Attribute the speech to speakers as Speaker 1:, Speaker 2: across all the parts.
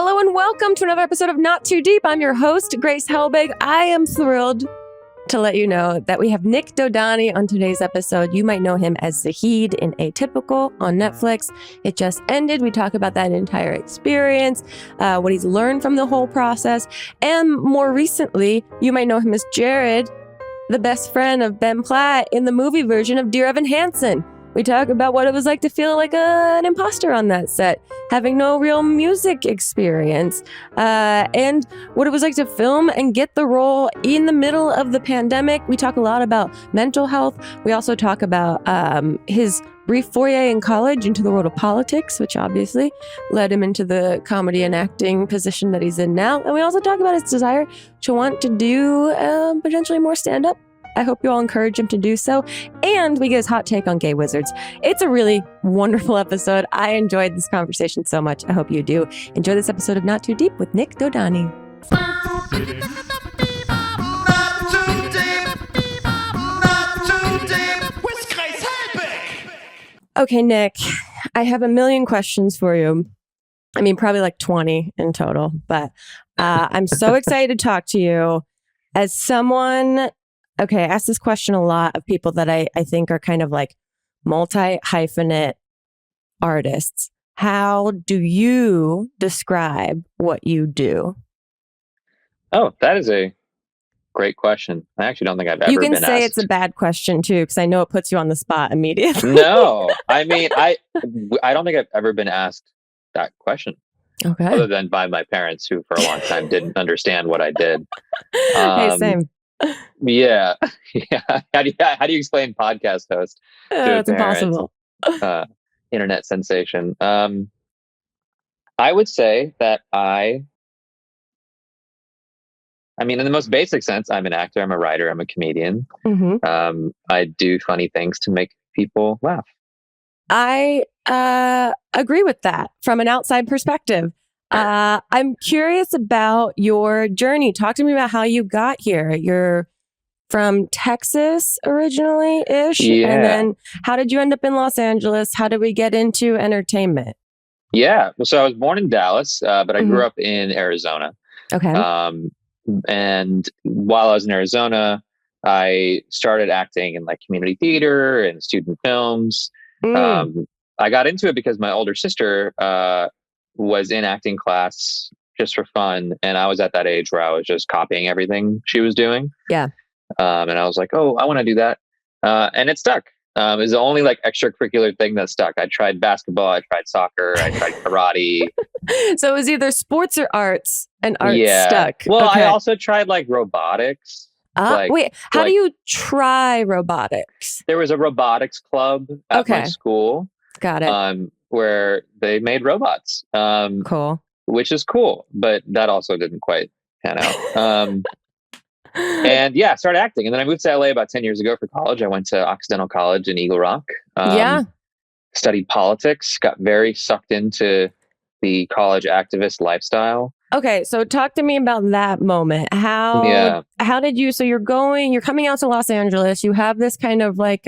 Speaker 1: Hello and welcome to another episode of Not Too Deep. I'm your host, Grace Helbig. I am thrilled to let you know that we have Nik Dodani on today's episode. You might know him as Zahid in Atypical on Netflix. It just ended. We talk about that entire experience, what he's learned from the whole process. And more recently, you might know him as Jared, the best friend of Ben Platt in the movie version of Dear Evan Hansen. We talk about what it was like to feel like an imposter on that set, having no real music experience, and what it was like to film and get the role in the middle of the pandemic. We talk a lot about mental health. We also talk about his brief foray in college into the world of politics, which obviously led him into the comedy and acting position that he's in now. And we also talk about his desire to want to do potentially more stand-up. I hope you all encourage him to do so. And we get his hot take on gay wizards. It's a really wonderful episode. I enjoyed this conversation so much. I hope you do. Enjoy this episode of Not Too Deep with Nik Dodani. Okay, Nik, I have a million questions for you. I mean, probably like 20 in total, but I'm so excited to talk to you as someone. Okay, I ask this question a lot of people that I think are kind of like multi-hyphenate artists. How do you describe what you do?
Speaker 2: Oh, that is a great question. I actually don't think I've ever been asked.
Speaker 1: You can say it's a bad question too, because I know it puts you on the spot immediately.
Speaker 2: No, I mean, I don't think I've ever been asked that question.
Speaker 1: Okay.
Speaker 2: Other than by my parents, who for a long time didn't understand what I did.
Speaker 1: Hey, same.
Speaker 2: Yeah. How do you explain podcast host to
Speaker 1: It's impossible.
Speaker 2: Internet sensation. I would say that I mean, in the most basic sense, I'm an actor, I'm a writer, I'm a comedian.
Speaker 1: Mm-hmm.
Speaker 2: I do funny things to make people laugh.
Speaker 1: I agree with that from an outside perspective. I'm curious about your journey. Talk to me about how you got here. You're from Texas originally-ish.
Speaker 2: Yeah.
Speaker 1: And then how did you end up in Los Angeles? How did we get into entertainment?
Speaker 2: Yeah. So I was born in Dallas, but I grew up in Arizona.
Speaker 1: Okay.
Speaker 2: And while I was in Arizona, I started acting in like community theater and student films. I got into it because my older sister was in acting class just for fun. And I was at that age where I was just copying everything she was doing.
Speaker 1: Yeah.
Speaker 2: And I was like, oh, I want to do that. And it stuck. It was the only like extracurricular thing that stuck. I tried basketball, I tried soccer, I tried karate.
Speaker 1: So it was either sports or arts, and arts stuck.
Speaker 2: Well,
Speaker 1: okay.
Speaker 2: I also tried like robotics.
Speaker 1: Wait, how do you try robotics?
Speaker 2: There was a robotics club at my school.
Speaker 1: Got it.
Speaker 2: Where they made robots.
Speaker 1: Cool.
Speaker 2: Which is cool, but that also didn't quite pan out. And yeah, I started acting. And then I moved to LA about 10 years ago for college. I went to Occidental College in Eagle Rock. Studied politics, got very sucked into the college activist lifestyle.
Speaker 1: Okay, so talk to me about that moment. How did you, so you're coming out to Los Angeles, you have this kind of like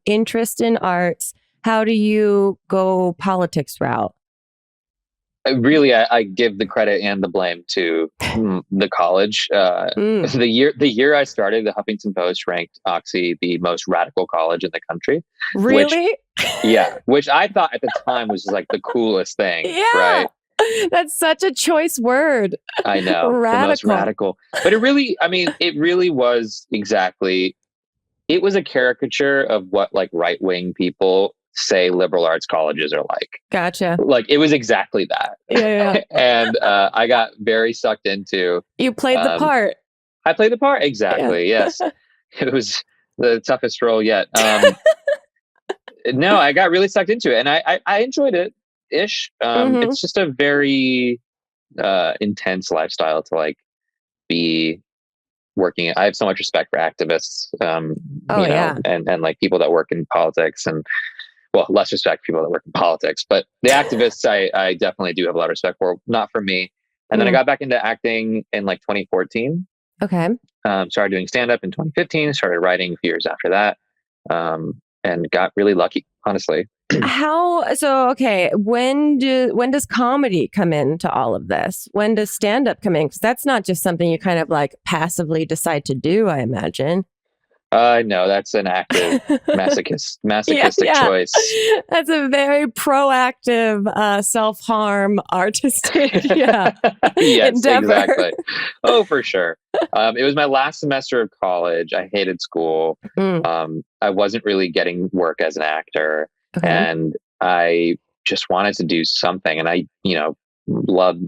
Speaker 1: interest in arts. How do you go politics route?
Speaker 2: I give the credit and the blame to the college. The year I started, the Huffington Post ranked Oxy the most radical college in the country.
Speaker 1: Really?
Speaker 2: Which I thought at the time was just like the coolest thing.
Speaker 1: Yeah.
Speaker 2: Right?
Speaker 1: That's such a choice word.
Speaker 2: I know.
Speaker 1: Radical.
Speaker 2: The most radical. But it really was exactly, it was a caricature of what like right-wing people say liberal arts colleges are like.
Speaker 1: Gotcha.
Speaker 2: Like it was exactly that.
Speaker 1: Yeah.
Speaker 2: And I got very sucked into.
Speaker 1: You played the part.
Speaker 2: I played the part. Exactly. Yeah. Yes. It was the toughest role yet. No, I got really sucked into it and I enjoyed it ish. It's just a very intense lifestyle to like be working. I have so much respect for activists, and like people that work in politics and, well, less respect for people that work in politics, but the activists, I definitely do have a lot of respect for, not for me. And then I got back into acting in like 2014.
Speaker 1: Okay.
Speaker 2: Started doing stand-up in 2015, started writing a few years after that. And got really lucky, honestly.
Speaker 1: Okay, when does comedy come into all of this? When does stand-up come in? Because that's not just something you kind of like passively decide to do, I imagine.
Speaker 2: No, that's an active masochistic choice.
Speaker 1: That's a very proactive, self-harm, artistic,
Speaker 2: Yes,
Speaker 1: endeavor.
Speaker 2: exactly. Oh, for sure. It was my last semester of college. I hated school. I wasn't really getting work as an actor, and I just wanted to do something. And I,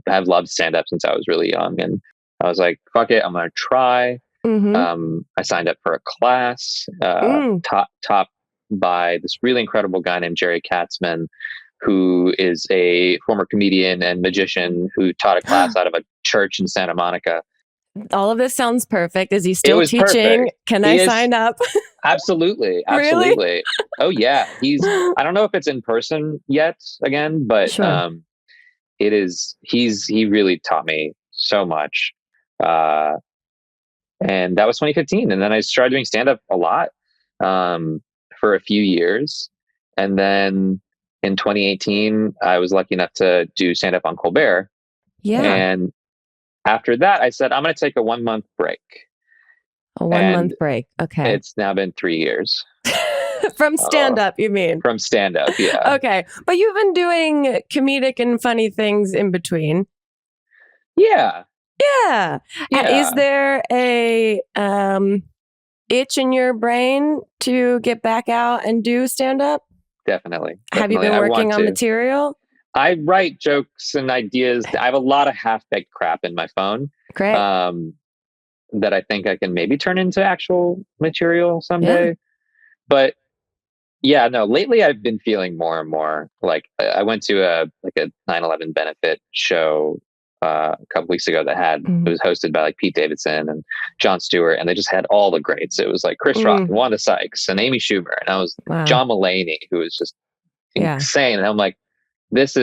Speaker 2: have loved stand-up since I was really young, and I was like, "Fuck it, I'm gonna try." I signed up for a class taught by this really incredible guy named Jerry Katzman, who is a former comedian and magician who taught a class out of a church in Santa Monica.
Speaker 1: All of this sounds perfect. Is he still teaching?
Speaker 2: Perfect.
Speaker 1: Can I sign up?
Speaker 2: Absolutely.
Speaker 1: Really?
Speaker 2: Oh yeah. I don't know if it's in person yet again, but
Speaker 1: sure.
Speaker 2: he really taught me so much. And that was 2015. And then I started doing stand-up a lot for a few years. And then in 2018, I was lucky enough to do stand-up on Colbert.
Speaker 1: Yeah.
Speaker 2: And after that, I said, I'm going to take a 1 month break.
Speaker 1: A 1 month break. Okay.
Speaker 2: It's now been 3 years.
Speaker 1: From stand-up, you mean?
Speaker 2: From stand-up, yeah.
Speaker 1: Okay. But you've been doing comedic and funny things in between.
Speaker 2: Yeah.
Speaker 1: Yeah. Is there a itch in your brain to get back out and do stand-up?
Speaker 2: Definitely.
Speaker 1: Have you been working on material?
Speaker 2: I write jokes and ideas. I have a lot of half-baked crap in my phone.
Speaker 1: Great.
Speaker 2: That I think I can maybe turn into actual material someday. Yeah. But yeah, no, lately I've been feeling more and more like I went to a 9/11 benefit show a couple weeks ago that it was hosted by like Pete Davidson and Jon Stewart, and they just had all the greats. It was like Chris Rock and Wanda Sykes and Amy Schumer, and I was John Mulaney, who was just insane. And I'm like, this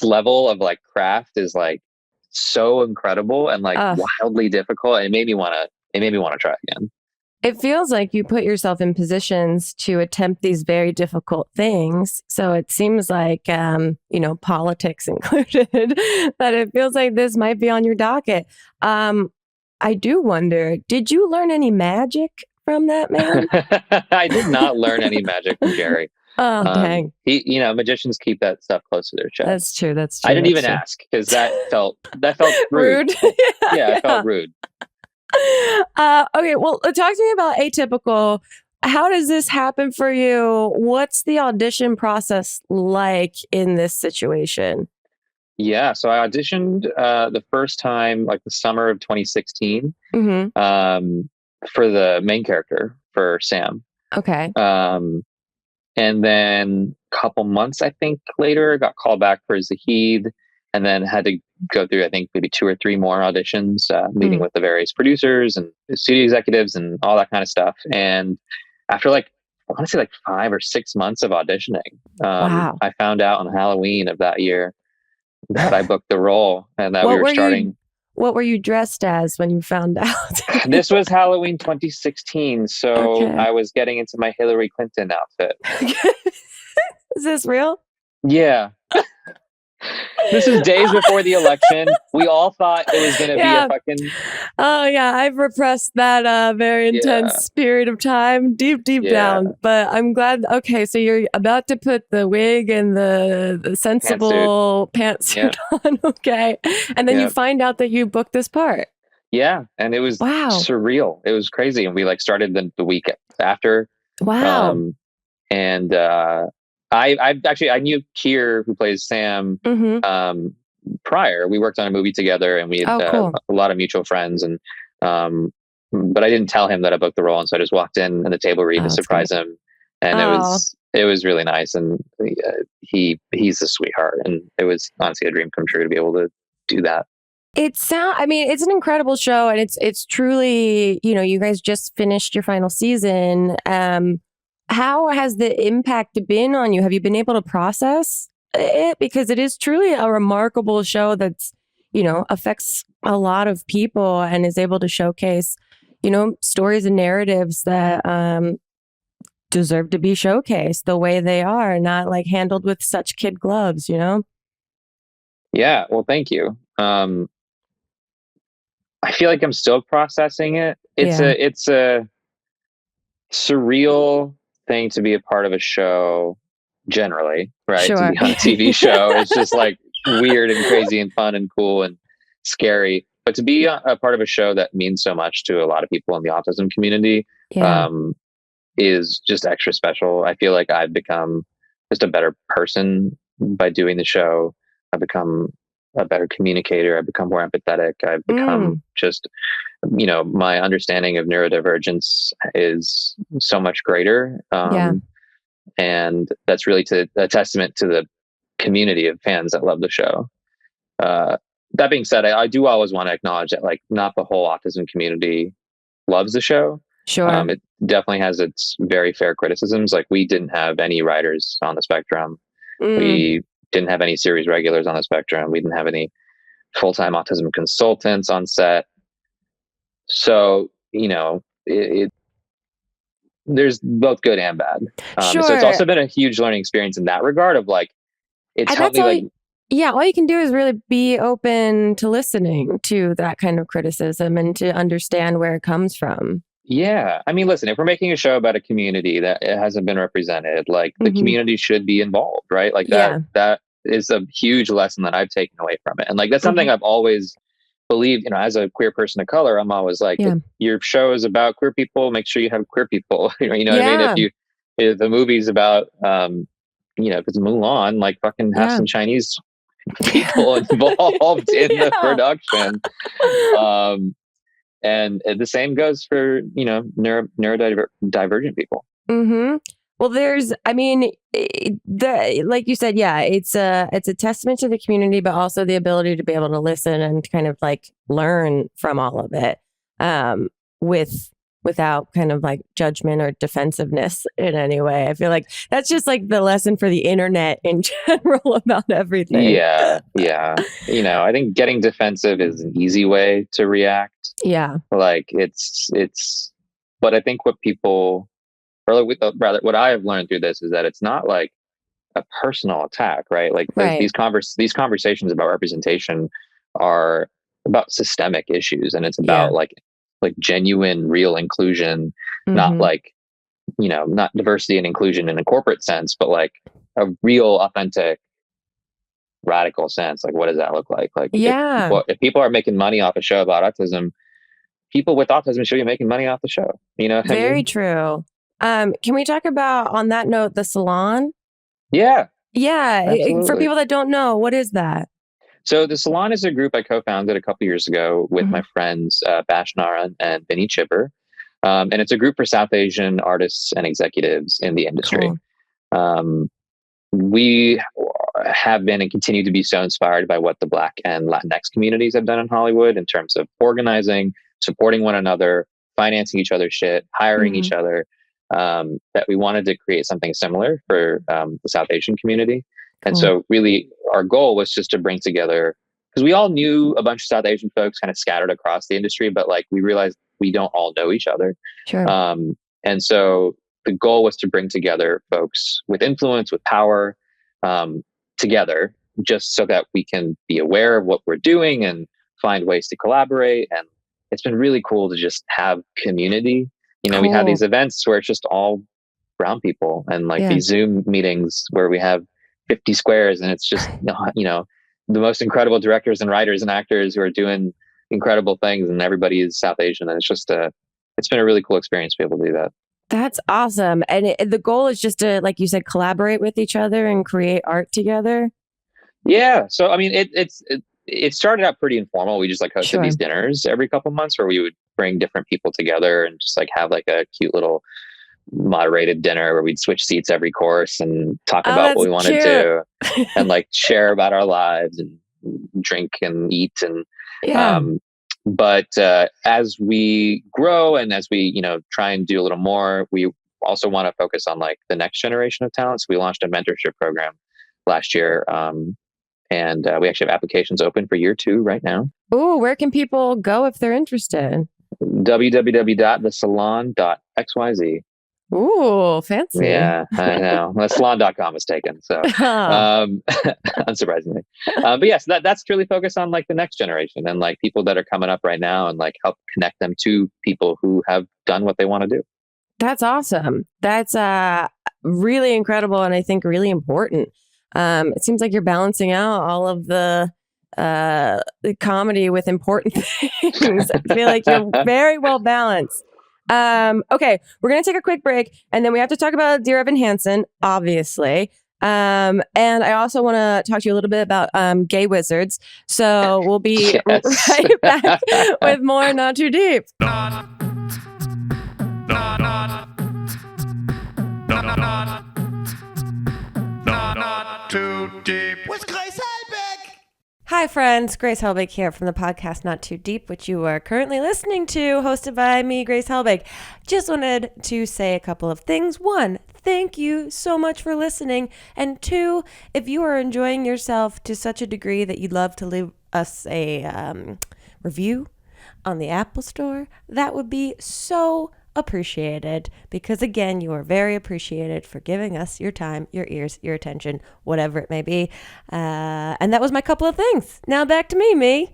Speaker 2: level of like craft is like so incredible and like wildly difficult. And it made me want to try again.
Speaker 1: It feels like you put yourself in positions to attempt these very difficult things. So it seems like, politics included, that it feels like this might be on your docket. I do wonder, did you learn any magic from that man?
Speaker 2: I did not learn any magic from Jerry.
Speaker 1: Oh, dang.
Speaker 2: Magicians keep that stuff close to their chest.
Speaker 1: That's true.
Speaker 2: I didn't even ask because that felt rude. It felt rude.
Speaker 1: Okay, well, talk to me about Atypical. How does this happen for you? What's the audition process like in this situation?
Speaker 2: Yeah, so I auditioned the first time, like the summer of 2016, for the main character, for Sam.
Speaker 1: Okay.
Speaker 2: And then a couple months, I think, later, got called back for Zahid, and then had to go through, I think, maybe 2 or 3 more auditions, meeting with the various producers and studio executives and all that kind of stuff. And after I want to say 5 or 6 months of auditioning, I found out on Halloween of that year that I booked the role and that we were starting.
Speaker 1: What were you dressed as when you found out?
Speaker 2: This was Halloween 2016. So I was getting into my Hillary Clinton outfit.
Speaker 1: Is this real?
Speaker 2: Yeah. This is days before the election. We all thought it was going to be a fucking...
Speaker 1: Oh, yeah. I've repressed that very intense period of time deep down. But I'm glad. Okay, so you're about to put the wig and the sensible pantsuit on. Okay. And then you find out that you booked this part. Yeah.
Speaker 2: And it was surreal. It was crazy. And we started the week after.
Speaker 1: Wow.
Speaker 2: I knew Keir, who plays Sam, prior. We worked on a movie together, and we had a lot of mutual friends. And but I didn't tell him that I booked the role, and so I just walked in the table read to surprise him, and it was really nice. And he's a sweetheart, and it was honestly a dream come true to be able to do that.
Speaker 1: It's an incredible show, and it's truly, you guys just finished your final season. How has the impact been on you? Have you been able to process it? Because it is truly a remarkable show that's, affects a lot of people and is able to showcase, stories and narratives that deserve to be showcased the way they are, not like handled with such kid gloves, you know?
Speaker 2: Yeah. Well, thank you. I feel like I'm still processing it. It's a surreal thing to be a part of a show generally, right? To
Speaker 1: Sure.
Speaker 2: be on a TV show. It's just like weird and crazy and fun and cool and scary. But to be a part of a show that means so much to a lot of people in the autism community,
Speaker 1: Yeah.
Speaker 2: is just extra special. I feel like I've become just a better person by doing the show. I've become a better communicator. I've become more empathetic. I've become just, my understanding of neurodivergence is so much greater. And that's really a testament to the community of fans that love the show. That being said, I do always want to acknowledge that like not the whole autism community loves the show.
Speaker 1: Sure.
Speaker 2: It definitely has its very fair criticisms. Like we didn't have any writers on the spectrum. We didn't have any series regulars on the spectrum. We didn't have any full-time autism consultants on set. So, there's both good and bad.
Speaker 1: Sure.
Speaker 2: So it's also been a huge learning experience in that regard of like, it's helped me like,
Speaker 1: yeah, all you can do is really be open to listening to that kind of criticism and to understand where it comes from.
Speaker 2: Yeah. I mean, listen, if we're making a show about a community that it hasn't been represented, like the community should be involved, right? Like that is a huge lesson that I've taken away from it. And like, that's something I've always believed, as a queer person of color, I'm always like, if your show is about queer people, make sure you have queer people. You know what I mean? If the movie's about, if it's Mulan, like fucking have some Chinese people involved in the production. And the same goes for, neurodivergent people.
Speaker 1: Well, like you said, it's a testament to the community, but also the ability to be able to listen and kind of like learn from all of it, without kind of like judgment or defensiveness in any way. I feel like that's just like the lesson for the internet in general about everything.
Speaker 2: Yeah. I think getting defensive is an easy way to react.
Speaker 1: Yeah.
Speaker 2: Like but I think what I have learned through this is that it's not like a personal attack, right? Like these conversations about representation are about systemic issues, and it's about like genuine, real inclusion, not like, not diversity and inclusion in a corporate sense, but like a real, authentic, radical sense. Like, what does that look like? Like, if people are making money off a show about autism, people with autism should be making money off the show.
Speaker 1: Very true. Can we talk about, on that note, the Salon?
Speaker 2: Yeah.
Speaker 1: Absolutely. For people that don't know, what is that?
Speaker 2: So the Salon is a group I co-founded a couple years ago with my friends Bash Naran and Vinny Chipper. And it's a group for South Asian artists and executives in the industry. Cool. We have been and continue to be so inspired by what the Black and Latinx communities have done in Hollywood in terms of organizing, supporting one another, financing each other's shit, hiring each other, that we wanted to create something similar for the South Asian community. And so really our goal was just to bring together, because we all knew a bunch of South Asian folks kind of scattered across the industry, but like we realized we don't all know each other.
Speaker 1: Sure.
Speaker 2: And so the goal was to bring together folks with influence, with power, together, just so that we can be aware of what we're doing and find ways to collaborate. And it's been really cool to just have community. We have these events where it's just all brown people, and like these Zoom meetings where we have 50 squares, and it's just, the most incredible directors and writers and actors who are doing incredible things, and everybody is South Asian. And it's just it's been a really cool experience to be able to do that.
Speaker 1: That's awesome. And the goal is just to, like you said, collaborate with each other and create art together.
Speaker 2: Yeah. So, I mean, it started out pretty informal. We just like hosted these dinners every couple months where we would bring different people together and just like have like a cute little moderated dinner where we'd switch seats every course and talk about what we wanted to and like share about our lives and drink and eat. And but as we grow and as we try and do a little more, we also want to focus on like the next generation of talent. So we launched a mentorship program last year, and we actually have applications open for year 2 right now.
Speaker 1: Ooh, where can people go if they're interested?
Speaker 2: www.thesalon.xyz.
Speaker 1: Ooh, fancy.
Speaker 2: Yeah, I know. Well, Salon.com is taken, so unsurprisingly. But yes, that's truly focused on like the next generation and like people that are coming up right now and like help connect them to people who have done what they want to do.
Speaker 1: That's awesome. That's really incredible and I think really important. It seems like you're balancing out all of the comedy with important things. I feel like you're very well balanced. Okay, we're going to take a quick break and then we have to talk about Dear Evan Hansen, obviously. And I also want to talk to you a little bit about gay wizards. So we'll be right back with more Not Too Deep. Not Too Deep with Grace Helbig. Hi friends, Grace Helbig here from the podcast Not Too Deep, which you are currently listening to, hosted by me, Grace Helbig. Just wanted to say a couple of things. One, thank you so much for listening. And two, if you are enjoying yourself to such a degree that you'd love to leave us a review on the Apple Store, that would be so appreciated, because again, you are very appreciated for giving us your time, your ears, your attention, whatever it may be. And that was my couple of things. Now back to me.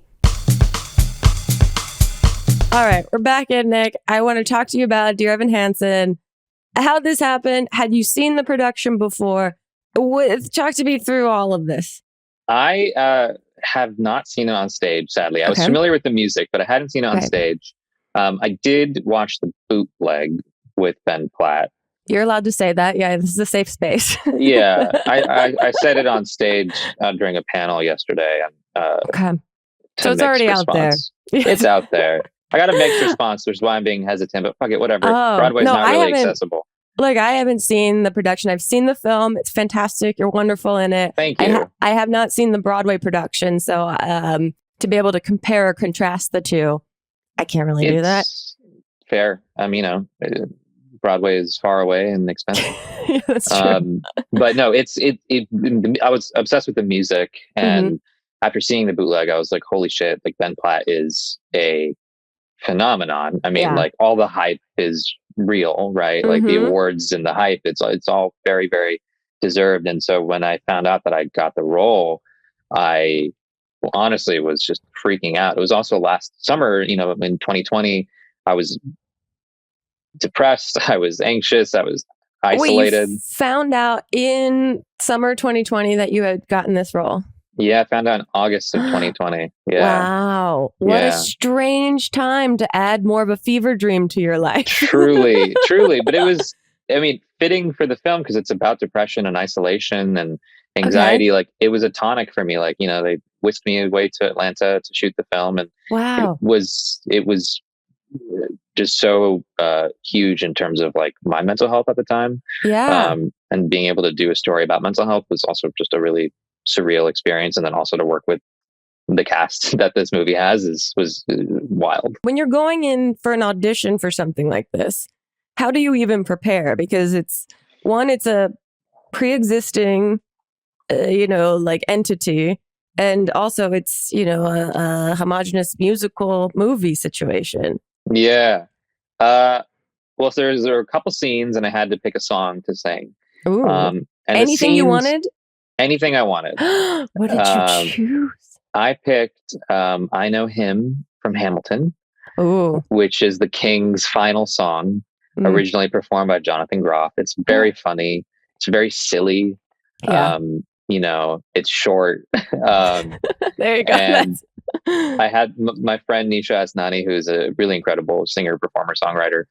Speaker 1: All right, we're back in, Nick. I want to talk to you about Dear Evan Hansen. How this happened? Had you seen the production before? Talk to me through all of this.
Speaker 2: I have not seen it on stage, sadly. I was familiar with the music, but I hadn't seen it on stage. I did watch the bootleg with Ben Platt.
Speaker 1: You're allowed to say that. Yeah, this is a safe space.
Speaker 2: Yeah, I said it on stage during a panel yesterday. And,
Speaker 1: so it's already out there.
Speaker 2: It's out there. I got a mixed response, which is why I'm being hesitant, but fuck it, whatever. Broadway's not really accessible.
Speaker 1: Look, I haven't seen the production. I've seen the film. It's fantastic. You're wonderful in it.
Speaker 2: Thank you.
Speaker 1: I have not seen the Broadway production. So to be able to compare or contrast the two, I can't really do that.
Speaker 2: Fair. Broadway is far away and expensive.
Speaker 1: Yeah, that's true.
Speaker 2: But no, I was obsessed with the music. And after seeing the bootleg, I was like, holy shit, like Ben Platt is a phenomenon. I mean, like all the hype is real, right? Like the awards and the hype, it's all very, very deserved. And so when I found out that I got the role, I honestly was just freaking out. It was also last summer, in 2020, I was depressed. I was anxious. I was isolated.
Speaker 1: Wait, you found out in summer 2020 that you had gotten this role?
Speaker 2: Yeah, I found out in August of 2020. Yeah.
Speaker 1: Wow. What a strange time to add more of a fever dream to your life.
Speaker 2: Truly. But it was, fitting for the film because it's about depression and isolation and anxiety. Like it was a tonic for me. Like, they whisked me away to Atlanta to shoot the film. And it was just so huge in terms of like my mental health at the time.
Speaker 1: Yeah.
Speaker 2: And being able to do a story about mental health was also just a really surreal experience. And then also to work with the cast that this movie has was wild. When
Speaker 1: you're going in for an audition for something like this, how do you even prepare? Because it's a pre-existing, like entity. And also it's, a homogenous musical movie situation.
Speaker 2: Yeah. Well, so there were a couple scenes and I had to pick a song to sing.
Speaker 1: Ooh. And anything you wanted?
Speaker 2: Anything I wanted.
Speaker 1: What did you choose?
Speaker 2: I picked I Know Him from Hamilton, which is the King's final song, originally performed by Jonathan Groff. It's very funny. It's very silly.
Speaker 1: Yeah.
Speaker 2: It's short.
Speaker 1: There you go.
Speaker 2: And I had my friend Nisha Asnani, who's a really incredible singer, performer, songwriter.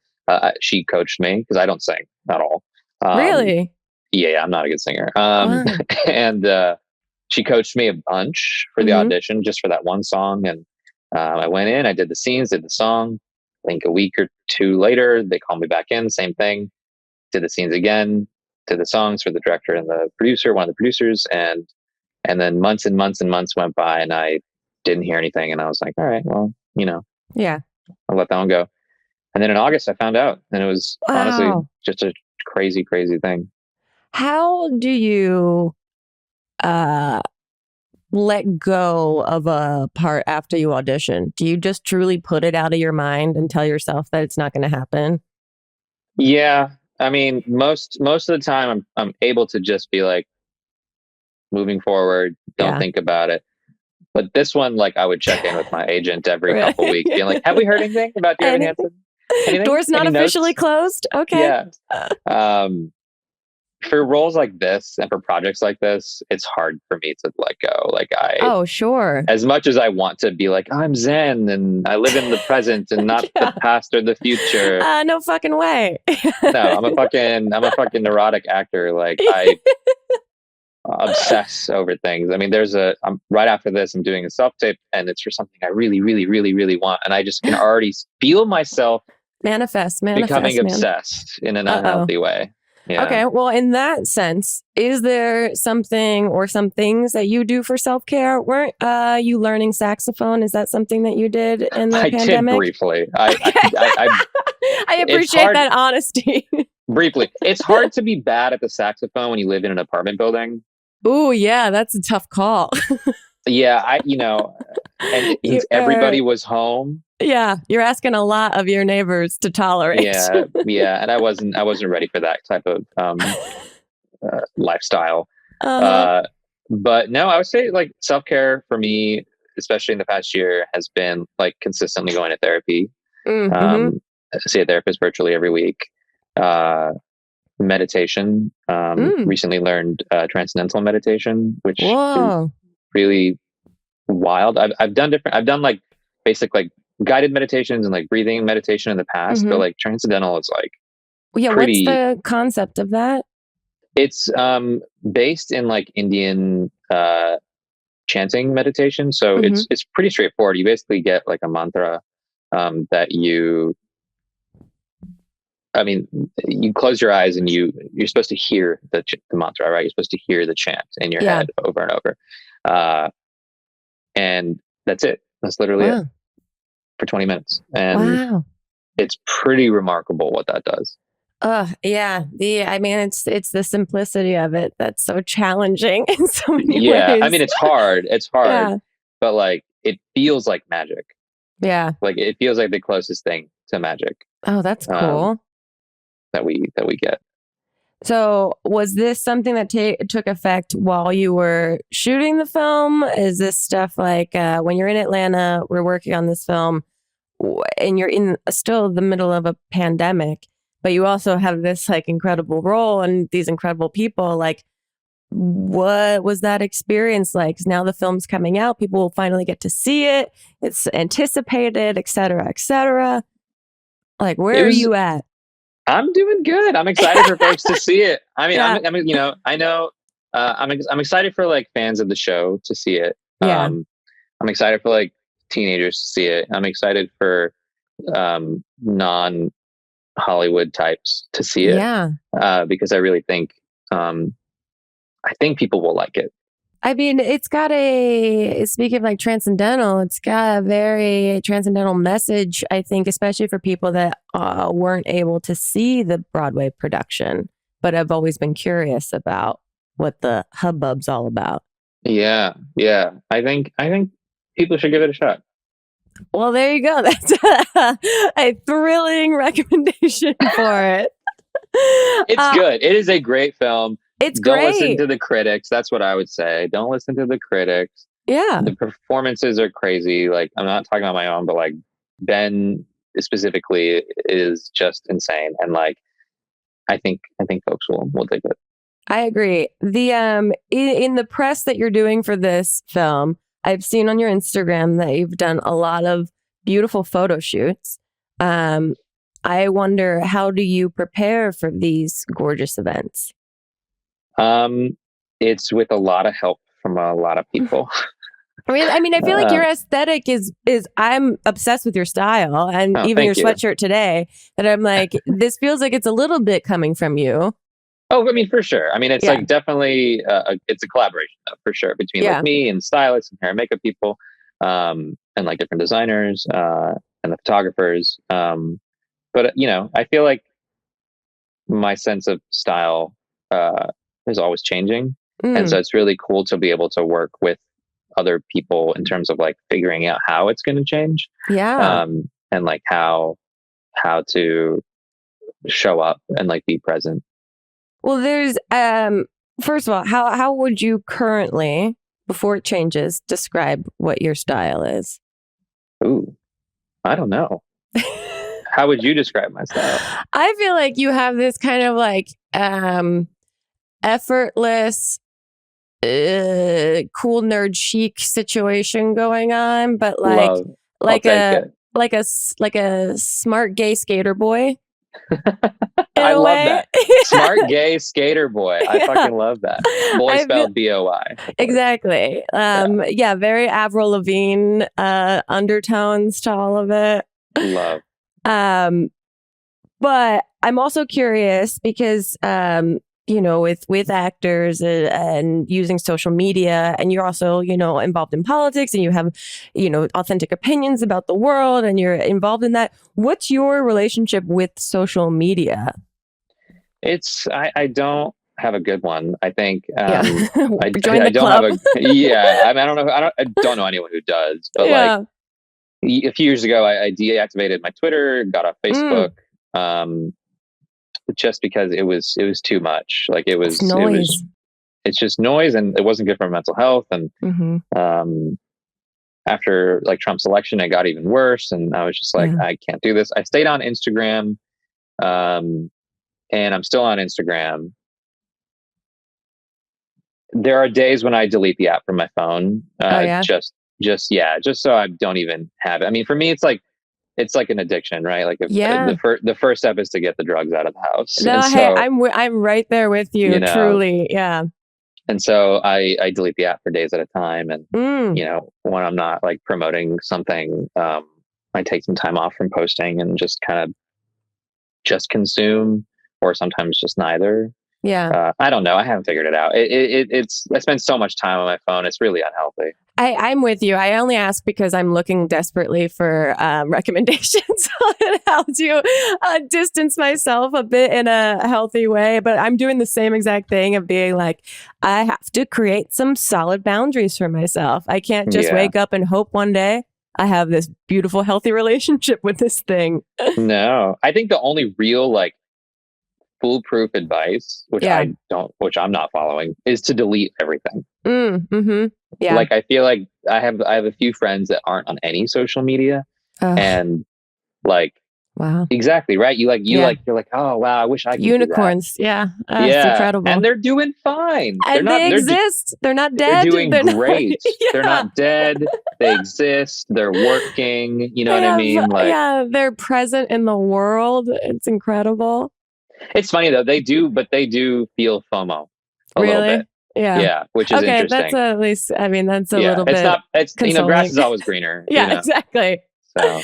Speaker 2: She coached me because I don't sing at all.
Speaker 1: Really?
Speaker 2: Yeah, I'm not a good singer. And she coached me a bunch for the audition, just for that one song. And I went in, I did the scenes, did the song. I think a week or two later, they called me back in, same thing. Did the scenes again, did the songs for the director and the producer, one of the producers. And then months and months and months went by and I didn't hear anything. And I was like, all right, well,
Speaker 1: yeah,
Speaker 2: I'll let that one go. And then in August, I found out. And it was honestly just a crazy, crazy thing.
Speaker 1: How do you let go of a part after you audition? Do you just truly put it out of your mind and tell yourself that it's not going to happen?
Speaker 2: Yeah. I mean, most of the time I'm able to just be like moving forward, don't think about it. But this one, like, I would check in with my agent every couple weeks, being like, "Have we heard anything about Evan Hansen? Anything?
Speaker 1: Door's not
Speaker 2: Any
Speaker 1: officially
Speaker 2: notes?"
Speaker 1: closed. Okay.
Speaker 2: Yeah. For roles like this and for projects like this, it's hard for me to let go. Like
Speaker 1: Sure.
Speaker 2: As much as I want to be like, I'm Zen and I live in the present and not the past or the future.
Speaker 1: No fucking way.
Speaker 2: No, I'm a fucking neurotic actor. Like I obsess over things. I mean, I'm right after this, I'm doing a self-tape and it's for something I really, really, really, really want. And I just can already feel myself
Speaker 1: manifest
Speaker 2: becoming obsessed in an unhealthy way. Yeah.
Speaker 1: Okay. Well, in that sense, is there something or some things that you do for self-care? Weren't you learning saxophone? Is that something that you did in the pandemic?
Speaker 2: I did briefly.
Speaker 1: I appreciate that honesty.
Speaker 2: Briefly. It's hard to be bad at the saxophone when you live in an apartment building.
Speaker 1: Oh, yeah. That's a tough call.
Speaker 2: Yeah. And since everybody was home.
Speaker 1: Yeah, you're asking a lot of your neighbors to tolerate.
Speaker 2: Yeah, and I wasn't ready for that type of lifestyle. But no, I would say like self-care for me, especially in the past year, has been like consistently going to therapy. I see a therapist virtually every week. Meditation. Recently learned transcendental meditation, which is really wild. I've done like basic like guided meditations and like breathing meditation in the past, but like transcendental is like
Speaker 1: what's the concept of that?
Speaker 2: It's based in like Indian chanting meditation, so it's pretty straightforward. You basically get like a mantra that you close your eyes and you're supposed to hear the mantra, right? You're supposed to hear the chant in your head over and over, and that's it. That's literally it. For 20 minutes. And it's pretty remarkable what that does.
Speaker 1: Yeah. It's the simplicity of it that's so challenging in so many ways.
Speaker 2: Yeah. I mean, it's hard. But like, it feels like magic.
Speaker 1: Yeah.
Speaker 2: Like it feels like the closest thing to magic.
Speaker 1: Oh, that's cool.
Speaker 2: That we get.
Speaker 1: So was this something that took effect while you were shooting the film? Is this stuff like when you're in Atlanta, we're working on this film and you're in still the middle of a pandemic, but you also have this like incredible role and these incredible people. Like, what was that experience like? 'Cause now the film's coming out, people will finally get to see it. It's anticipated, et cetera, et cetera. Like, where are you at?
Speaker 2: I'm doing good. I'm excited for folks to see it. I mean, I know. I'm excited for like fans of the show to see it. I'm excited for like teenagers to see it. I'm excited for non Hollywood types to see it. Yeah. Because I really think people will like it.
Speaker 1: I mean, it's got speaking of like transcendental, it's got a very transcendental message, I think, especially for people that weren't able to see the Broadway production, but have always been curious about what the hubbub's all about.
Speaker 2: Yeah. I think people should give it a shot.
Speaker 1: Well, there you go. That's a thrilling recommendation for it.
Speaker 2: It's good. It is a great film.
Speaker 1: It's great.
Speaker 2: Don't listen to the critics. That's what I would say. Don't listen to the critics.
Speaker 1: Yeah.
Speaker 2: The performances are crazy. Like, I'm not talking about my own, but like Ben specifically is just insane. And like, I think folks will dig it.
Speaker 1: I agree. The in the press that you're doing for this film, I've seen on your Instagram that you've done a lot of beautiful photo shoots. I wonder, how do you prepare for these gorgeous events?
Speaker 2: It's with a lot of help from a lot of people.
Speaker 1: I mean, I feel like your aesthetic is I'm obsessed with your style, and even your sweatshirt today, that I'm like, this feels like it's a little bit coming from you.
Speaker 2: Oh, I mean, for sure. I mean, it's like definitely, it's a collaboration for sure between like me and stylists and hair and makeup people, and like different designers, and the photographers. But I feel like my sense of style, is always changing. And so it's really cool to be able to work with other people in terms of like figuring out how it's going to change. Yeah. And like how to show up and like be present.
Speaker 1: Well, there's first of all, how would you currently, before it changes, describe what your style is?
Speaker 2: Ooh, I don't know. How would you describe my style?
Speaker 1: I feel like you have this kind of like effortless, cool nerd chic situation going on, but like a smart gay skater boy.
Speaker 2: I love that. Smart gay skater boy. I fucking love that. Boy spelled BOY.
Speaker 1: Exactly. Yeah, very Avril Lavigne undertones to all of it.
Speaker 2: Love.
Speaker 1: But I'm also curious because with actors and using social media, and you're also, involved in politics, and you have, authentic opinions about the world, and you're involved in that. What's your relationship with social media?
Speaker 2: I don't have a good one. I think
Speaker 1: I
Speaker 2: don't club. Have a I don't know. I don't know anyone who does, but like a few years ago, I deactivated my Twitter, got off Facebook. Just because it was too much. Like it was noise. It's just noise, and it wasn't good for mental health. And after like Trump's election, it got even worse. And I was just like, I can't do this. I stayed on Instagram, and I'm still on Instagram. There are days when I delete the app from my phone. Just so I don't even have it. I mean, for me, it's like an addiction, right? Like the first step is to get the drugs out of the house.
Speaker 1: No, I'm right there with you, truly. Yeah.
Speaker 2: And so I delete the app for days at a time. And, when I'm not like promoting something, I take some time off from posting and just kind of just consume, or sometimes just neither.
Speaker 1: Yeah.
Speaker 2: I don't know. I haven't figured it out. I spend so much time on my phone. It's really unhealthy.
Speaker 1: I'm with you. I only ask because I'm looking desperately for recommendations on how to distance myself a bit in a healthy way. But I'm doing the same exact thing of being like, I have to create some solid boundaries for myself. I can't just wake up and hope one day I have this beautiful, healthy relationship with this thing.
Speaker 2: No, I think the only real like foolproof advice, which I'm not following, is to delete everything. Yeah. Like I feel like I have a few friends that aren't on any social media, and like, wow, exactly right. You're like, oh wow, I wish I could
Speaker 1: unicorns.
Speaker 2: Do that.
Speaker 1: It's incredible,
Speaker 2: and they're doing fine.
Speaker 1: And they exist. They're not dead.
Speaker 2: They're doing great. They're not dead. They exist. They're working. You know what I mean? Like,
Speaker 1: they're present in the world. It's incredible.
Speaker 2: It's funny though. They do feel FOMO a little bit. Yeah, which is interesting.
Speaker 1: That's a little bit.
Speaker 2: It's grass is always greener.
Speaker 1: Exactly.
Speaker 2: So,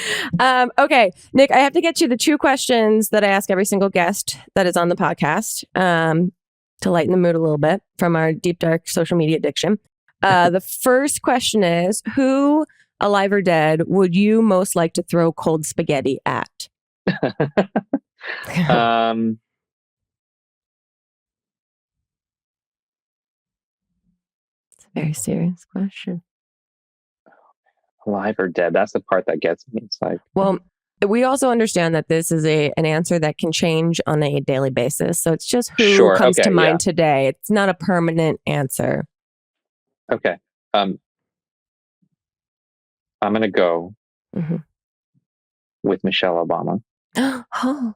Speaker 1: okay, Nik, I have to get you the 2 questions that I ask every single guest that is on the podcast to lighten the mood a little bit from our deep, dark social media addiction. The first question is, who, alive or dead, would you most like to throw cold spaghetti at? Very serious question.
Speaker 2: Alive or dead? That's the part that gets me. It's like,
Speaker 1: well, we also understand that this is an answer that can change on a daily basis. So it's just who comes to mind today. It's not a permanent answer.
Speaker 2: Okay. I'm going to go with Michelle Obama.
Speaker 1: Oh,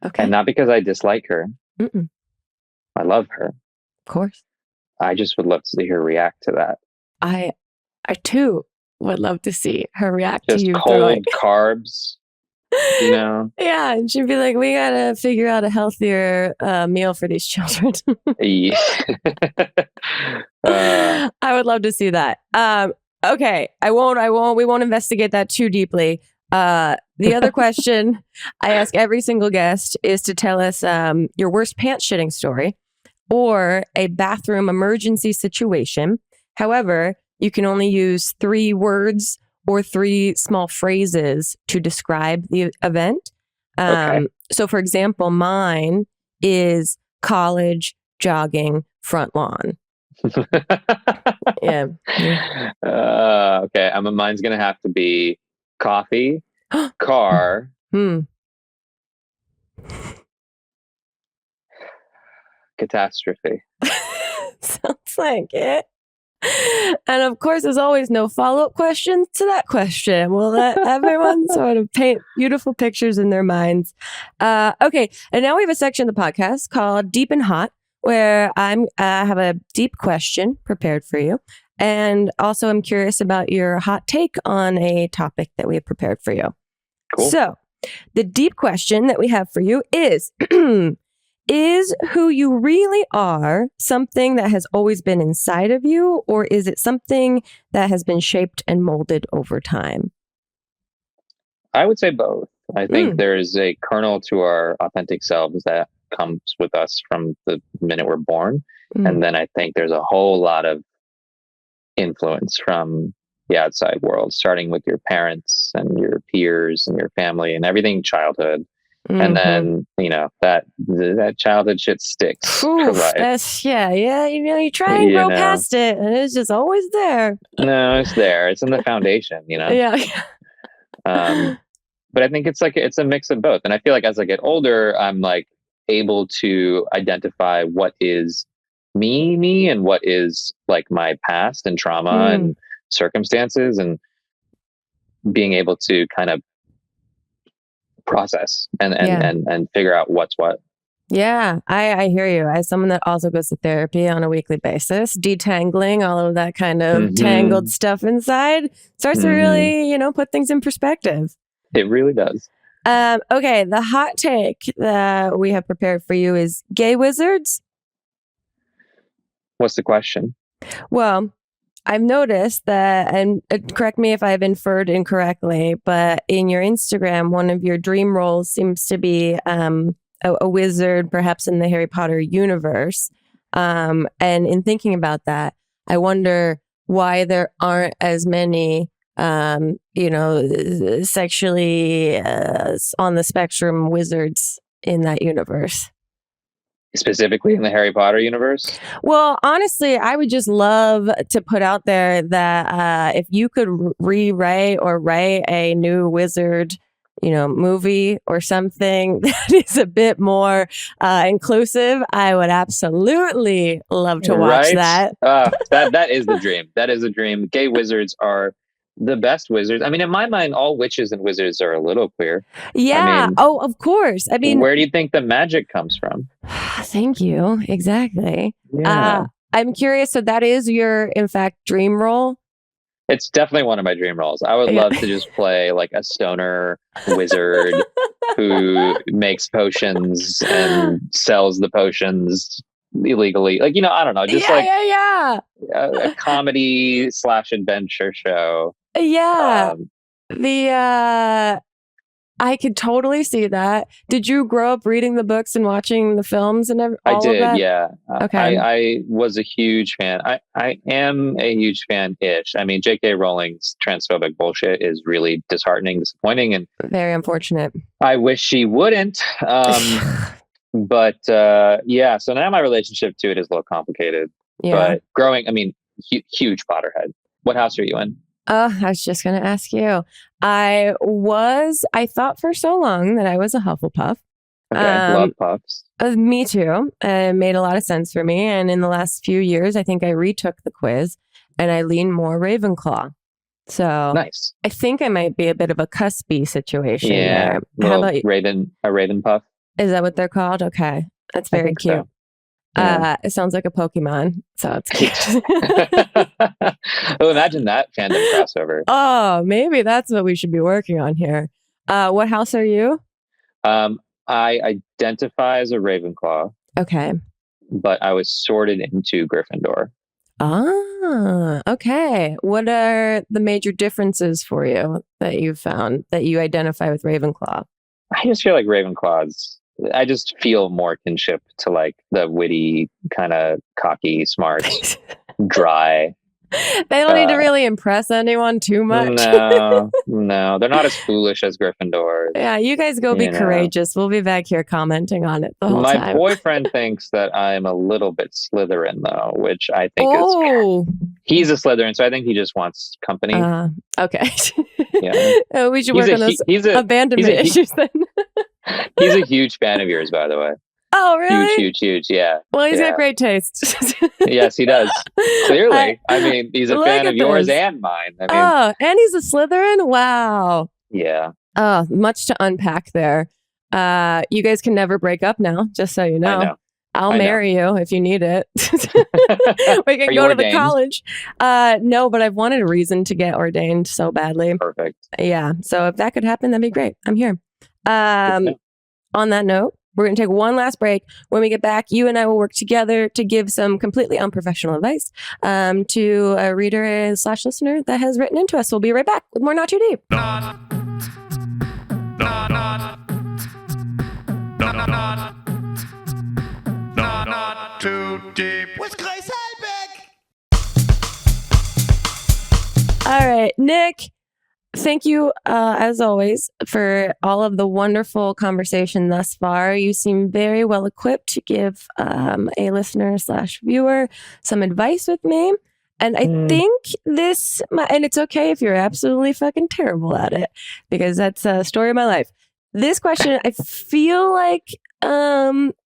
Speaker 1: okay.
Speaker 2: And not because I dislike her. I love her.
Speaker 1: Of course.
Speaker 2: I just would love to see her react to that.
Speaker 1: I too would love to see her react
Speaker 2: just
Speaker 1: to you.
Speaker 2: Cold carbs,
Speaker 1: Yeah, and she'd be like, we gotta figure out a healthier meal for these children. I would love to see that. Okay, we won't investigate that too deeply. The other question I ask every single guest is to tell us your worst pants shitting story or a bathroom emergency situation. However, you can only use 3 words or 3 small phrases to describe the event.
Speaker 2: Okay.
Speaker 1: So, for example, mine is college, jogging, front lawn. Yeah.
Speaker 2: Okay. Mine's going to have to be coffee, car, catastrophe.
Speaker 1: Sounds like it. And of course, there's always no follow-up questions to that question. We'll let everyone sort of paint beautiful pictures in their minds. Okay, and now we have a section of the podcast called Deep and Hot, where I have a deep question prepared for you. And also, I'm curious about your hot take on a topic that we have prepared for you.
Speaker 2: Cool.
Speaker 1: So, the deep question that we have for you is, is who you really are something that has always been inside of you, or is it something that has been shaped and molded over time?
Speaker 2: I would say both. I think there is a kernel to our authentic selves that comes with us from the minute we're born. And then I think there's a whole lot of influence from the outside world, starting with your parents and your peers and your family and everything childhood. And then, that childhood shit sticks for life.
Speaker 1: You try and grow past it and it's just always there.
Speaker 2: No, it's there. It's in the foundation,
Speaker 1: Yeah.
Speaker 2: But I think it's a mix of both. And I feel like as I get older, I'm like able to identify what is me and what is like my past and trauma and circumstances, and being able to kind of process and figure out what's what.
Speaker 1: Yeah, I hear you. As someone that also goes to therapy on a weekly basis, detangling all of that kind of tangled stuff inside starts to really, put things in perspective.
Speaker 2: It really does.
Speaker 1: Okay, the hot take that we have prepared for you is gay wizards.
Speaker 2: What's the question?
Speaker 1: Well, I've noticed that, and correct me if I've inferred incorrectly, but in your Instagram, one of your dream roles seems to be a wizard, perhaps in the Harry Potter universe. And in thinking about that, I wonder why there aren't as many, sexually on the spectrum wizards in that universe.
Speaker 2: Specifically in the Harry Potter universe?
Speaker 1: Well, honestly, I would just love to put out there that if you could rewrite or write a new wizard, movie or something that is a bit more inclusive, I would absolutely love to watch that.
Speaker 2: That is the dream. That is a dream. Gay wizards are the best wizards. I mean, in my mind, all witches and wizards are a little queer.
Speaker 1: Yeah. Of course. I mean,
Speaker 2: where do you think the magic comes from?
Speaker 1: Thank you. Exactly.
Speaker 2: Yeah.
Speaker 1: I'm curious. So that is your, in fact, dream role?
Speaker 2: It's definitely one of my dream roles. I would love to just play like a stoner wizard who makes potions and sells the potions illegally. Like, I don't know, just a comedy / adventure show.
Speaker 1: Yeah. I could totally see that. Did you grow up reading the books and watching the films and all
Speaker 2: I did,
Speaker 1: of that?
Speaker 2: yeah.
Speaker 1: Okay.
Speaker 2: I was a huge fan. I am a huge fan-ish. I mean, J.K. Rowling's transphobic bullshit is really disheartening, disappointing, and
Speaker 1: very unfortunate.
Speaker 2: I wish she wouldn't. But so now my relationship to it is a little complicated.
Speaker 1: Yeah.
Speaker 2: But huge Potterhead. What house are you in?
Speaker 1: I was just going to ask you. I thought for so long that I was a Hufflepuff.
Speaker 2: Okay, love puffs.
Speaker 1: Me too. It made a lot of sense for me. And in the last few years, I think I retook the quiz and I lean more Ravenclaw. So
Speaker 2: nice.
Speaker 1: I think I might be a bit of a cuspy situation.
Speaker 2: Yeah.
Speaker 1: There. How about you?
Speaker 2: A Raven puff?
Speaker 1: Is that what they're called? Okay. That's very cute.
Speaker 2: So. Yeah.
Speaker 1: It sounds like a Pokemon, so it's cute.
Speaker 2: Well, imagine that fandom crossover.
Speaker 1: Oh, maybe that's what we should be working on here. What house are you?
Speaker 2: I identify as a Ravenclaw.
Speaker 1: Okay.
Speaker 2: But I was sorted into Gryffindor.
Speaker 1: Ah, okay. What are the major differences for you that you've found that you identify with Ravenclaw?
Speaker 2: I just feel like I just feel more kinship to like the witty, kind of cocky, smart, dry.
Speaker 1: They don't need to really impress anyone too much.
Speaker 2: No, they're not as foolish as Gryffindor.
Speaker 1: Yeah, you guys go be courageous. We'll be back here commenting on it the whole time.
Speaker 2: My boyfriend thinks that I'm a little bit Slytherin, though, which I think is... He's a Slytherin, so I think he just wants company.
Speaker 1: Okay.
Speaker 2: Yeah.
Speaker 1: We should work on those abandonment issues then.
Speaker 2: He's a huge fan of yours, by the way.
Speaker 1: Oh, really?
Speaker 2: Huge. Yeah.
Speaker 1: Well, he's
Speaker 2: yeah.
Speaker 1: got great taste.
Speaker 2: Yes, he does. Clearly. I mean, he's a fan of yours and mine. I mean,
Speaker 1: and he's a Slytherin? Wow.
Speaker 2: Yeah.
Speaker 1: Oh, much to unpack there. You guys can never break up now, just so you know.
Speaker 2: I know.
Speaker 1: I'll marry you if you need it. We can
Speaker 2: Are you
Speaker 1: go to
Speaker 2: ordained?
Speaker 1: the college. No, but I've wanted a reason to get ordained so badly.
Speaker 2: Perfect.
Speaker 1: Yeah. So if that could happen, that'd be great. I'm here. On that note, we're going to take one last break. When we get back, you and I will work together to give some completely unprofessional advice to a reader / listener that has written into us. We'll be right back with more Not Too Deep.
Speaker 3: Not Too Deep with Grace Helbig.
Speaker 1: All right, Nik, thank you, as always, for all of the wonderful conversation thus far. You seem very well equipped to give a listener / viewer some advice with me. And I think this, and it's okay if you're absolutely fucking terrible at it, because that's a story of my life. This question, I feel like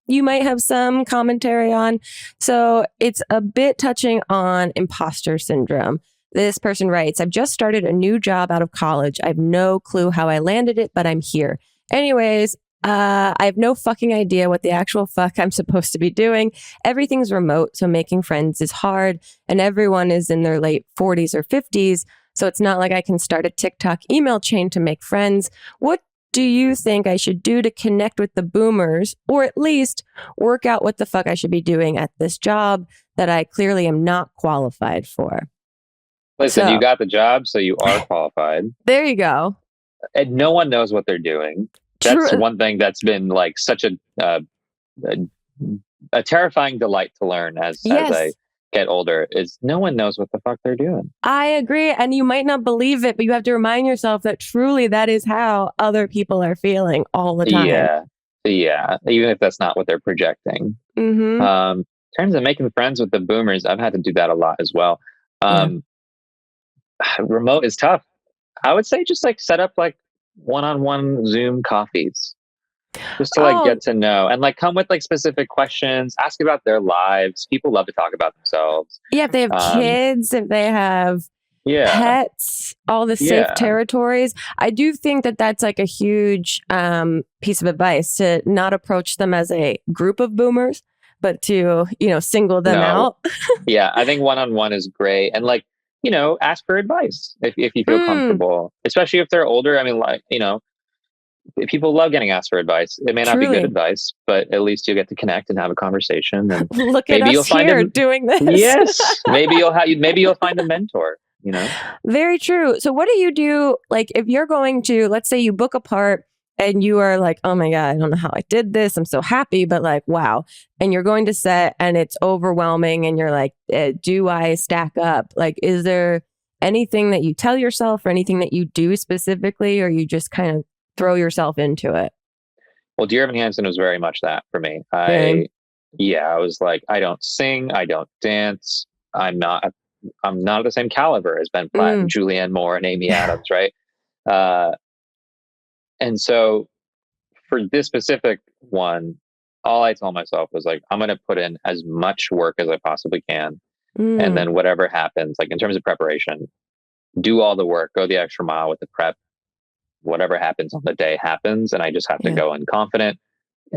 Speaker 1: you might have some commentary on. So it's a bit touching on imposter syndrome. This person writes, I've just started a new job out of college. I have no clue how I landed it, but I'm here. Anyways, I have no fucking idea what the actual fuck I'm supposed to be doing. Everything's remote, so making friends is hard, and everyone is in their late 40s or 50s, so it's not like I can start a TikTok email chain to make friends. What do you think I should do to connect with the boomers, or at least work out what the fuck I should be doing at this job that I clearly am not qualified for?
Speaker 2: Listen, you got the job, so you are qualified.
Speaker 1: There you go.
Speaker 2: And no one knows what they're doing. That's one thing that's been like such a terrifying delight to learn as I get older, is no one knows what the fuck they're doing.
Speaker 1: I agree. And you might not believe it, but you have to remind yourself that truly that is how other people are feeling all the time.
Speaker 2: Yeah. Even if that's not what they're projecting.
Speaker 1: Mm-hmm.
Speaker 2: In terms of making friends with the boomers, I've had to do that a lot as well. Remote is tough. I would say just like set up like one-on-one Zoom coffees just to like get to know, and like come with like specific questions, ask about their lives. People love to talk about themselves. Yeah,
Speaker 1: if they have kids, if they have pets, all the safe territories. I do think that that's like a huge piece of advice, to not approach them as a group of boomers, but to, single them out.
Speaker 2: Yeah, I think one-on-one is great. And like, ask for advice if you feel comfortable, especially if they're older. I mean, like, people love getting asked for advice. It may not be good advice, but at least you'll get to connect and have a conversation. And
Speaker 1: look at us here doing this.
Speaker 2: Yes, maybe you'll find a mentor.
Speaker 1: Very true. So what do you do? Like, if you're going to, let's say you book a part and you are like, oh my God, I don't know how I did this. I'm so happy, but like, wow. And you're going to set and it's overwhelming and you're like, do I stack up? Like, is there anything that you tell yourself or anything that you do specifically, or you just kind of throw yourself into it?
Speaker 2: Well, Dear Evan Hansen was very much that for me. I was like, I don't sing, I don't dance. I'm not of the same caliber as Ben Platt and Julianne Moore and Amy Adams, right? And so for this specific one, all I told myself was like, I'm going to put in as much work as I possibly can. And then whatever happens, like in terms of preparation, do all the work, go the extra mile with the prep. Whatever happens on the day happens. And I just have to go in confident.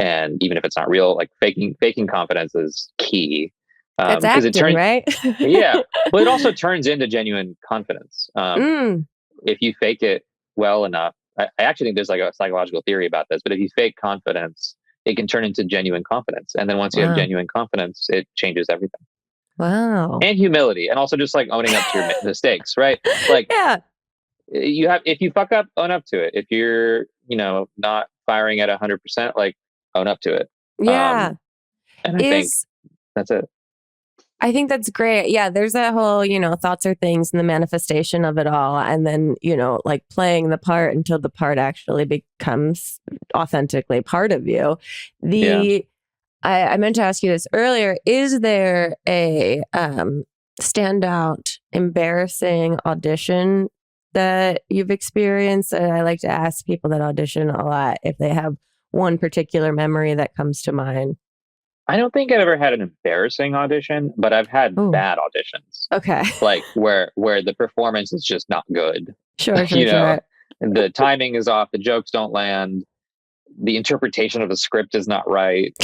Speaker 2: And even if it's not real, like faking confidence is key.
Speaker 1: That's acting, right?
Speaker 2: Yeah. Well, it also turns into genuine confidence. If you fake it well enough, I actually think there's like a psychological theory about this, but if you fake confidence, it can turn into genuine confidence. And then once you have genuine confidence, it changes everything.
Speaker 1: Wow.
Speaker 2: And humility. And also just like owning up to your mistakes, right? Like, if you fuck up, own up to it. If you're, not firing at 100%, like own up to it.
Speaker 1: Yeah.
Speaker 2: And I think that's it.
Speaker 1: I think that's great. Yeah, there's that whole, thoughts are things and the manifestation of it all. And then, like playing the part until the part actually becomes authentically part of you. I meant to ask you this earlier. Is there a standout, embarrassing audition that you've experienced? I like to ask people that audition a lot if they have one particular memory that comes to mind.
Speaker 2: I don't think I've ever had an embarrassing audition, but I've had bad auditions.
Speaker 1: Okay.
Speaker 2: Like where the performance is just not good.
Speaker 1: Sure.
Speaker 2: And the timing is off, the jokes don't land, the interpretation of the script is not right.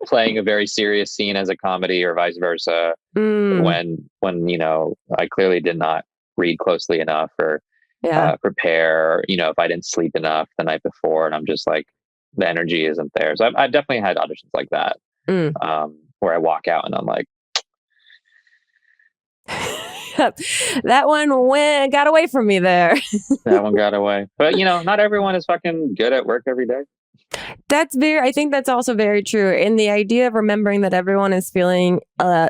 Speaker 2: Playing a very serious scene as a comedy or vice versa, when I clearly did not read closely enough or prepare, if I didn't sleep enough the night before, and I'm just like, the energy isn't there. So I've definitely had auditions like that, where I walk out and I'm like,
Speaker 1: that one got away from me there.
Speaker 2: That one got away. But not everyone is fucking good at work every day.
Speaker 1: I think that's also very true. In the idea of remembering that everyone is feeling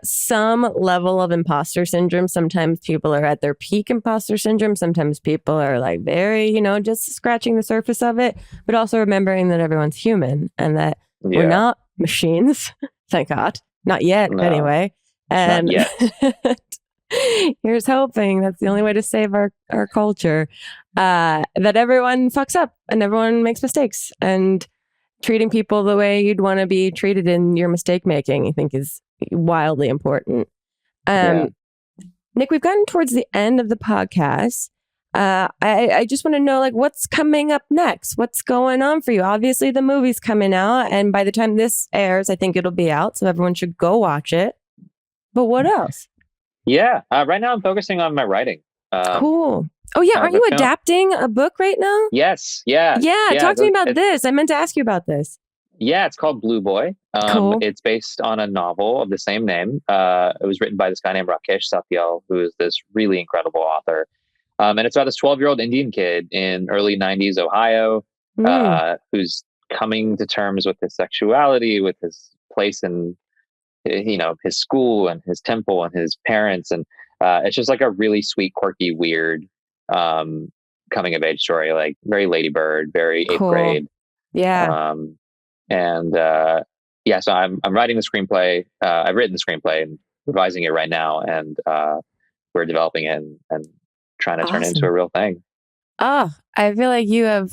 Speaker 1: some level of imposter syndrome. Sometimes people are at their peak imposter syndrome. Sometimes people are like very, just scratching the surface of it. But also remembering that everyone's human and that we're not machines. Thank God. Not yet, anyway. And
Speaker 2: not yet.
Speaker 1: Here's hoping that's the only way to save our culture. That everyone fucks up and everyone makes mistakes, and treating people the way you'd want to be treated in your mistake making, I think, is wildly important. Nik, we've gotten towards the end of the podcast. I just want to know, like, what's coming up next? What's going on for you? Obviously, the movie's coming out, and by the time this airs, I think it'll be out, so everyone should go watch it. But what else?
Speaker 2: Yeah, right now I'm focusing on my writing.
Speaker 1: Cool. Oh yeah, aren't you adapting a book right now?
Speaker 2: Yes. Yeah.
Speaker 1: Talk to me about this. I meant to ask you about this.
Speaker 2: Yeah, it's called Blue Boy.
Speaker 1: Cool.
Speaker 2: It's based on a novel of the same name. It was written by this guy named Rakesh Satyal, who is this really incredible author. And it's about this 12-year-old Indian kid in early 90s Ohio, who's coming to terms with his sexuality, with his place in his school and his temple and his parents. And it's just like a really sweet, quirky, weird coming of age story, like very Lady Bird, very eighth grade.
Speaker 1: Yeah.
Speaker 2: So I'm writing the screenplay. I've written the screenplay and revising it right now, and we're developing it and trying to turn it into a real thing.
Speaker 1: Oh, I feel like you have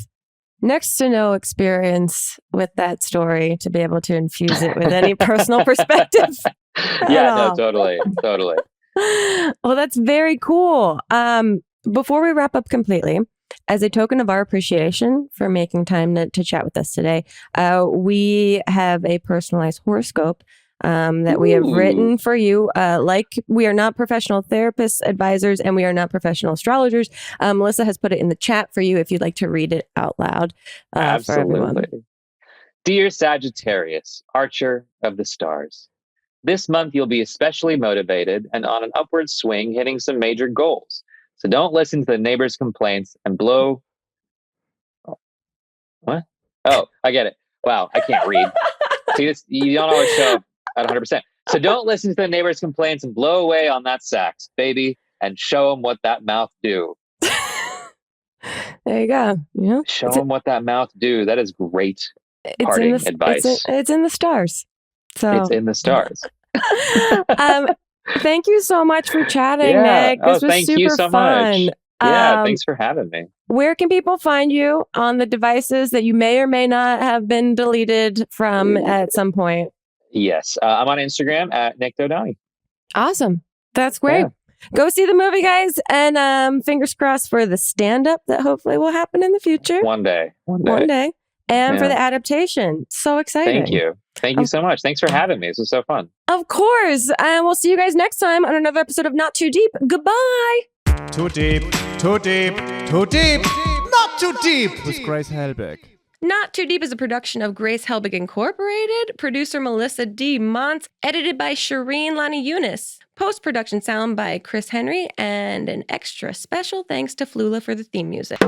Speaker 1: next to no experience with that story to be able to infuse it with any personal perspective.
Speaker 2: No, totally.
Speaker 1: Well, that's very cool. Before we wrap up completely, as a token of our appreciation for making time to chat with us today, we have a personalized horoscope that we have written for you. Like, we are not professional therapists, advisors, and we are not professional astrologers. Melissa has put it in the chat for you if you'd like to read it out loud for everyone.
Speaker 2: Dear Sagittarius, Archer of the Stars, this month you'll be especially motivated and on an upward swing, hitting some major goals. So don't listen to the neighbors' complaints and blow. What? Oh, I get it. Wow, I can't read. See, this, you don't always show up at 100%. So don't listen to the neighbors' complaints and blow away on that sax, baby, and show them what that mouth do.
Speaker 1: There you go.
Speaker 2: Show them what that mouth do. That is great parting advice.
Speaker 1: It's in the stars. So
Speaker 2: it's in the stars.
Speaker 1: Thank you so much for chatting, Nik. This was super
Speaker 2: so
Speaker 1: fun.
Speaker 2: Much. Yeah, thanks for having me.
Speaker 1: Where can people find you on the devices that you may or may not have been deleted from at some point?
Speaker 2: Yes, I'm on Instagram at Nik Dodani.
Speaker 1: Awesome. That's great. Yeah. Go see the movie, guys, and fingers crossed for the stand-up that hopefully will happen in the future.
Speaker 2: One day.
Speaker 1: And for the adaptation. So exciting.
Speaker 2: Thank you so much. Thanks for having me. This was so fun.
Speaker 1: Of course. And we'll see you guys next time on another episode of Not Too Deep. Goodbye.
Speaker 3: Too deep, too deep, too deep, not too deep with Grace Helbig.
Speaker 1: Not Too Deep is a production of Grace Helbig Incorporated. Producer Melissa D. Montz. Edited by Shireen Lani Yunus. Post-production sound by Chris Henry. And an extra special thanks to Flula for the theme music.